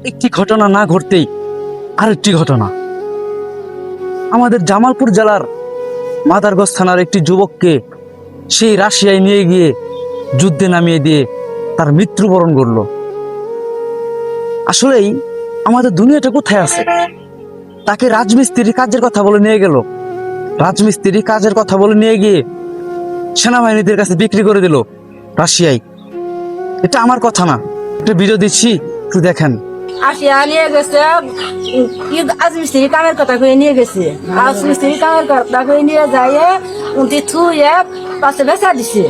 একটি ঘটনা না ঘটতেই আরেকটি ঘটনা। আমাদের জামালপুর জেলার মাদারগঞ্জ থানার একটি যুবককে সেই রাশিয়ায় নিয়ে গিয়ে যুদ্ধে নামিয়ে দিয়ে তার মৃত্যুবরণ করলো। আসলেই আমাদের দুনিয়াটা কোথায় আছে? তাকে রাজমিস্ত্রি কাজের কথা বলে নিয়ে গেল, রাজমিস্ত্রি কাজের কথা বলে নিয়ে গিয়ে সেনাবাহিনীদের কাছে বিক্রি করে দিল রাশিয়ায়। এটা আমার কথা না, একটা ভিডিও দিচ্ছি, একটু দেখেন। আসিয়া নিয়ে গেছে আজমিস্ত্রি কামের কথা কয়ে নিয়ে গেছে। আজমিস্ত্রি কামের কথা কয়ে নিয়ে যায় উনটি থুয়ে পাশে বেচা দিছে।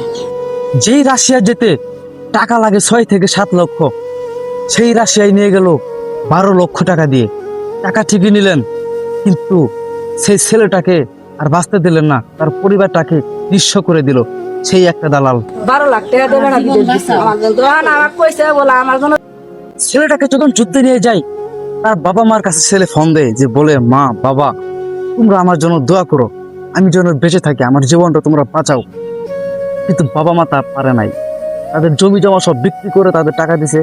যেই রাশিয়া যেতে টাকা লাগে 6 থেকে 7 লক্ষ, সেই রাশিয়ায় নিয়ে গেল 12 লক্ষ টাকা দিয়ে। টাকা ঠিকই নিলেন, কিন্তু সেই ছেলেটাকে আর বাঁচতে দিলেন না, তার পরিবারটাকে নিঃস্ব করে দিল সেই একটা দালাল। 12 লাখ টাকা দেবে না বিদেশ দিছে। আমার কইছে বলে আমার জন্য। ছেলেটাকে যখন যুদ্ধে নিয়ে যায়, তার বাবা মার কাছে ছেলে ফোন দেয়, যে বলে, মা বাবা তোমরা আমার জন্য দোয়া করো, আমি যেন বেঁচে থাকি, আমার জীবনটা তোমরা বাঁচাও। কিন্তু বাবা মা তা পারে নাই, তাদের জমি জমা সব বিক্রি করে তাদের টাকা দিছে।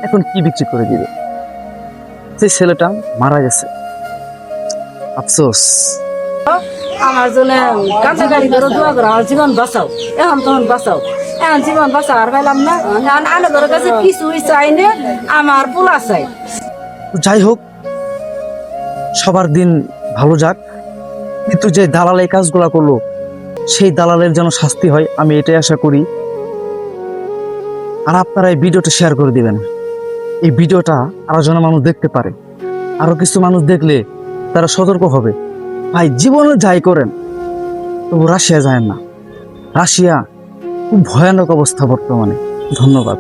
এখন কি বিক্রি করে দিবে? সেই ছেলেটা মারা গেছে। আফসোস। আমার জন্য কাঁচা গাড়ি করে দোয়া করো, আমার জীবন বাঁচাও, এখন তখন বাঁচাও। এখন জীবন বাঁচাও আর পাইলাম না, এখন আলোকের কাছে কিছুই চাই না, আমার পোলা চাই। যাই হোক, সবার দিন ভালো যাক, কিন্তু যে দালাল এই কাজগুলা করলো, সেই দালালের যেন শাস্তি হয়, আমি এটাই আশা করি। আর আপনারা এই ভিডিওটা শেয়ার করে দিবেন, এই ভিডিওটা আরো যেন মানুষ দেখতে পারে। আরো কিছু মানুষ দেখলে তারা সতর্ক হবে। ভাই, জীবনে যাই করেন তবু রাশিয়া যায় না। রাশিয়া খুব ভয়ানক অবস্থা বর্তমানে। ধন্যবাদ।